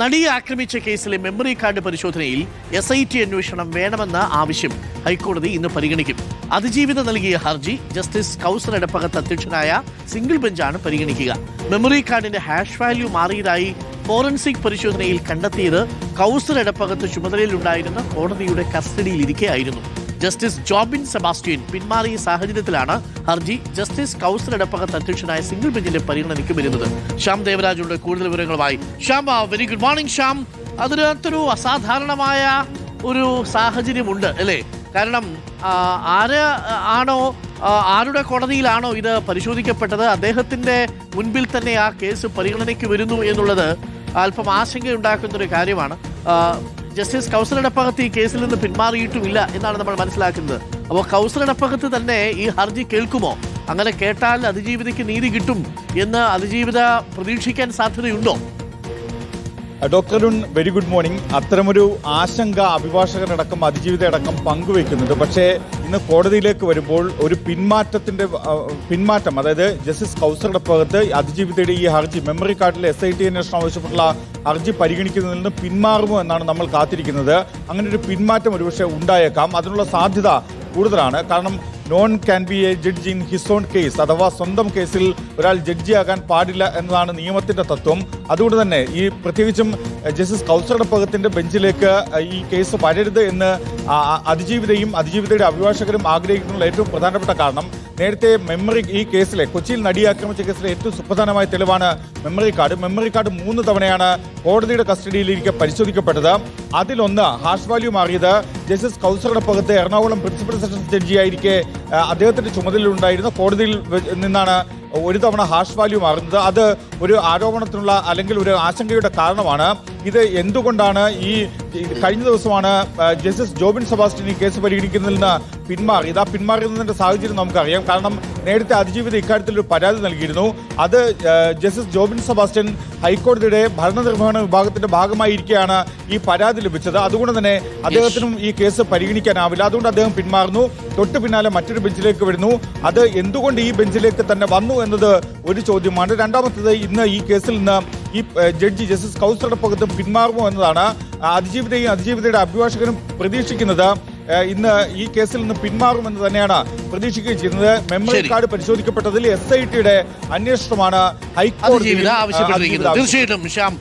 നടിയെ ആക്രമിച്ച കേസിലെ മെമ്മറി കാർഡ് പരിശോധനയിൽ SIT അന്വേഷണം വേണമെന്ന ആവശ്യം ഹൈക്കോടതി ഇന്ന് പരിഗണിക്കും. അതിജീവിത നൽകിയ ഹർജി ജസ്റ്റിസ് കൗസർ എടപ്പകത്ത് അധ്യക്ഷനായ സിംഗിൾ ബെഞ്ചാണ് പരിഗണിക്കുക. മെമ്മറി കാർഡിന്റെ ഹാഷ് വാല്യൂ മാറിയതായി ഫോറൻസിക് പരിശോധനയിൽ കണ്ടെത്തിയത് കൗസർ എടപ്പകത്ത് ചുമതലയിലുണ്ടായിരുന്ന കോടതിയുടെ കസ്റ്റഡിയിലിരിക്കെയായിരുന്നു. ജസ്റ്റിസ് ജോബിൻ സെബാസ്റ്റ്യൻ പിന്മാറിയ സാഹചര്യത്തിലാണ് ഹർജി ജസ്റ്റിസ് കൗസർ എടപ്പകത്ത് അധ്യക്ഷനായ സിംഗിൾ ബെഞ്ചിന്റെ പരിഗണനയ്ക്ക് വരുന്നത്. ശ്യാം ദേവരാജുണ്ട് കൂടുതൽ വിവരങ്ങളുമായി. Shyam, very good morning Shyam. അതിനകത്തൊരു അസാധാരണമായ ഒരു സാഹചര്യമുണ്ട് അല്ലേ? കാരണം ആരുടെ കോടതിയിലാണോ ഇത് പരിശോധിക്കപ്പെട്ടത്, അദ്ദേഹത്തിന്റെ മുൻപിൽ തന്നെ ആ കേസ് പരിഗണനയ്ക്ക് വരുന്നു എന്നുള്ളത് അല്പം ആശങ്കയുണ്ടാക്കുന്നൊരു കാര്യമാണ്. ജസ്റ്റിസ് കൗസർ എടപ്പകത്ത് ഈ കേസിൽ നിന്ന് പിന്മാറിയിട്ടുമില്ല എന്നാണ് നമ്മൾ മനസ്സിലാക്കുന്നത്. അപ്പോൾ കൗസർ എടപ്പകത്ത് തന്നെ ഈ ഹർജി കേൾക്കുമോ? അങ്ങനെ കേട്ടാൽ അതിജീവിതയ്ക്ക് നീതി കിട്ടും എന്ന് അതിജീവിത പ്രതീക്ഷിക്കാൻ സാധ്യതയുണ്ടോ? Doctor Arun, very good morning. അത്തരമൊരു ആശങ്ക അഭിഭാഷകരടക്കം അതിജീവിതയടക്കം പങ്കുവയ്ക്കുന്നുണ്ട്. പക്ഷേ ഇന്ന് കോടതിയിലേക്ക് വരുമ്പോൾ ഒരു പിന്മാറ്റം, അതായത് ജസ്റ്റിസ് കൗസർ എടപ്പകത്ത് അതിജീവിതയുടെ ഈ ഹർജി മെമ്മറി കാർഡിലെ SIT അന്വേഷണം ആവശ്യപ്പെട്ടുള്ള ഹർജി പരിഗണിക്കുന്നതിൽ നിന്ന് പിന്മാറുമോ എന്നാണ് നമ്മൾ കാത്തിരിക്കുന്നത്. അങ്ങനെ ഒരു പിന്മാറ്റം ഒരുപക്ഷെ ഉണ്ടായേക്കാം. അതിനുള്ള സാധ്യത കൂടുതലാണ്. കാരണം non can be A judge in his own case, അഥവാ സ്വന്തം കേസിൽ ഒരാൾ ജഡ്ജിയാകാൻ പാടില്ല എന്നതാണ് നിയമത്തിന്റെ തത്വം. അതുകൊണ്ട് തന്നെ ഈ പ്രത്യേകിച്ചും ജസ്റ്റിസ് കൗസർ എടപ്പകത്തിന്റെ ബെഞ്ചിലേക്ക് ഈ കേസ് വരരുത് എന്ന് അതിജീവിതയുടെ അഭിഭാഷകരും ആഗ്രഹിക്കുന്ന ഏറ്റവും പ്രധാനപ്പെട്ട കാരണം, നേരത്തെ ഈ കേസിലെ കൊച്ചിയിൽ നടിയെ ആക്രമിച്ച കേസിലെ ഏറ്റവും സുപ്രധാനമായ തെളിവാണ് മെമ്മറി കാർഡ്. മെമ്മറി കാർഡ് 3 തവണയാണ് കോടതിയുടെ കസ്റ്റഡിയിലിരിക്കെ പരിശോധിക്കപ്പെട്ടത്. അതിലൊന്ന് ഹാഷ് വാല്യൂ മാറിയത് ജസ്റ്റിസ് കൗസർ എടപ്പകത്ത് എറണാകുളം പ്രിൻസിപ്പൽ സെഷൻസ് ജഡ്ജിയായിരിക്കെ അദ്ദേഹത്തിന്റെ ചുമതലയിലുണ്ടായിരുന്ന കോടതിയിൽ നിന്നാണ് ഒരു തവണ ഹാഷ് വാല്യൂ മാറുന്നത്. അത് ഒരു ആരോപണത്തിനുള്ള അല്ലെങ്കിൽ ഒരു ആശങ്കയുടെ കാരണമാണ്. ഇത് എന്തുകൊണ്ടാണ് കഴിഞ്ഞ ദിവസമാണ് ജസ്റ്റിസ് ജോബിൻ സെബാസ്റ്റ്യൻ ഈ കേസ് പരിഗണിക്കുന്നതിൽ നിന്ന് പിന്മാറിയത്. ആ പിന്മാറുന്നതിന്റെ സാഹചര്യം നമുക്കറിയാം. കാരണം നേരത്തെ അതിജീവിത ഇക്കാര്യത്തിൽ ഒരു പരാതി നൽകിയിരുന്നു. അത് ജസ്റ്റിസ് ജോബിൻ സെബാസ്റ്റ്യൻ ഹൈക്കോടതിയുടെ ഭരണനിർവഹണ വിഭാഗത്തിന്റെ ഭാഗമായിരിക്കെയാണ് ഈ പരാതി ലഭിച്ചത്. അതുകൊണ്ട് തന്നെ അദ്ദേഹത്തിനും ഈ കേസ് പരിഗണിക്കാനാവില്ല. അതുകൊണ്ട് അദ്ദേഹം പിന്മാറുന്നു. തൊട്ടു പിന്നാലെ മറ്റൊരു ബെഞ്ചിലേക്ക് വരുന്നു. അത് എന്തുകൊണ്ട് ഈ ബെഞ്ചിലേക്ക് തന്നെ വന്നു എന്നത് ഒരു ചോദ്യമാണ്. രണ്ടാമത്തേത്, ഇന്ന് ഈ കേസിൽ നിന്ന് ഈ ജഡ്ജി ജസ്റ്റിസ് കൗസർ എടപ്പകത്ത് പിന്മാറുമോ എന്നതാണ്. അതിജീവിതയുടെ അഭിഭാഷകരും പ്രതീക്ഷിക്കുന്നത് ഇന്ന് ഈ കേസിൽ നിന്ന് പിന്മാറുമെന്ന് തന്നെയാണ് പ്രതീക്ഷിക്കുകയും ചെയ്യുന്നത്. മെമ്മറി കാർഡ് പരിശോധിക്കപ്പെട്ടതിൽ SITയുടെ അന്വേഷണമാണ് ഹൈക്കോടതി ആവശ്യപ്പെട്ടിരിക്കുന്നത്. തീർച്ചയായിട്ടും ശ്യാം,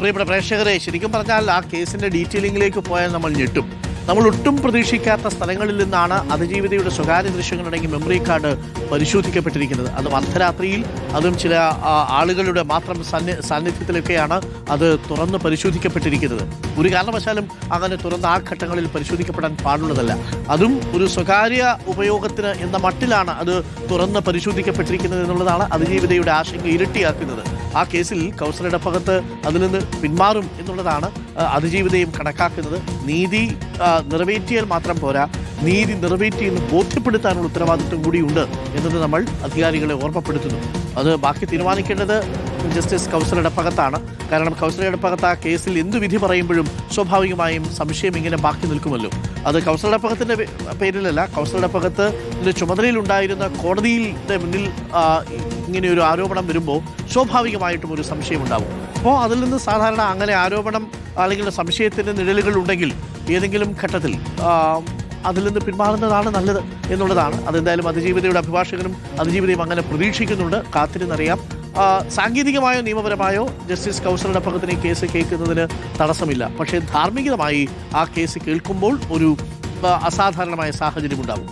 പ്രിയപ്പെട്ട പ്രേക്ഷകരെ, ശരിക്കും പറഞ്ഞാൽ ആ കേസിന്റെ ഡീറ്റെയിലിംഗിലേക്ക് പോയാൽ നമ്മൾ ഞെട്ടും. നമ്മൾ ഒട്ടും പ്രതീക്ഷിക്കാത്ത സ്ഥലങ്ങളിൽ നിന്നാണ് അതിജീവിതയുടെ സ്വകാര്യ ദൃശ്യങ്ങളടങ്ങി മെമ്മറി കാർഡ് പരിശോധിക്കപ്പെട്ടിരിക്കുന്നത്. അതും അർദ്ധരാത്രിയിൽ, അതും ചില ആളുകളുടെ മാത്രം സാന്നിധ്യത്തിലൊക്കെയാണ് അത് തുറന്ന് പരിശോധിക്കപ്പെട്ടിരിക്കുന്നത്. ഒരു കാരണവശാലും അങ്ങനെ തുറന്ന ആ ഘട്ടങ്ങളിൽ പരിശോധിക്കപ്പെടാൻ പാടുള്ളതല്ല. അതും ഒരു സ്വകാര്യ ഉപയോഗത്തിന് എന്ന മട്ടിലാണ് അത് തുറന്ന് പരിശോധിക്കപ്പെട്ടിരിക്കുന്നത് എന്നുള്ളതാണ് അതിജീവിതയുടെ ആശങ്ക ഇരട്ടിയാക്കുന്നത്. ആ കേസിൽ കൗസർ എടപ്പകത്ത് അതിൽ നിന്ന് പിന്മാറും എന്നുള്ളതാണ് അതിജീവിതയും കണക്കാക്കുന്നത്. നീതി നിറവേറ്റിയാൽ മാത്രം പോരാ, നീതി നിറവേറ്റിയെന്ന് ബോധ്യപ്പെടുത്താനുള്ള ഉത്തരവാദിത്വം കൂടിയുണ്ട് എന്നത് നമ്മൾ അധികാരികളെ ഓർമ്മപ്പെടുത്തുന്നു. അത് ബാക്കി തീരുമാനിക്കേണ്ടത് ജസ്റ്റിസ് കൗസർ എടപ്പകത്താണ്. കാരണം കൗസർ എടപ്പകത്ത് ആ കേസിൽ എന്തു വിധി പറയുമ്പോഴും സ്വാഭാവികമായും സംശയം ഇങ്ങനെ ബാക്കി നിൽക്കുമല്ലോ. അത് കൗസർ എടപ്പകത്തിൻ്റെ പേരിലല്ല, കൗസർ എടപ്പകത്തിന്റെ ചുമതലയിലുണ്ടായിരുന്ന കോടതിയുടെ മുന്നിൽ ഇങ്ങനെയൊരു ആരോപണം വരുമ്പോൾ സ്വാഭാവികമായിട്ടും ഒരു സംശയം ഉണ്ടാവും. അപ്പോൾ അതിൽ നിന്ന് സാധാരണ അങ്ങനെ ആരോപണം അല്ലെങ്കിൽ സംശയത്തിൻ്റെ നിഴലുകൾ ഉണ്ടെങ്കിൽ ഏതെങ്കിലും ഘട്ടത്തിൽ അതിൽ നിന്ന് പിന്മാറുന്നതാണ് നല്ലത് എന്നുള്ളതാണ്. അതെന്തായാലും അതിജീവിതയുടെ അഭിഭാഷകനും അതിജീവിതയും അങ്ങനെ പ്രതീക്ഷിക്കുന്നുണ്ട്. കാത്തിരുന്നറിയാം. സാങ്കേതികമായോ നിയമപരമായോ ജസ്റ്റിസ് കൗസർ എടപ്പകത്തിന് ഈ കേസ് കേൾക്കുന്നതിന് തടസ്സമില്ല. പക്ഷേ ധാർമ്മികമായി ആ കേസ് കേൾക്കുമ്പോൾ ഒരു അസാധാരണമായ സാഹചര്യം ഉണ്ടാകും.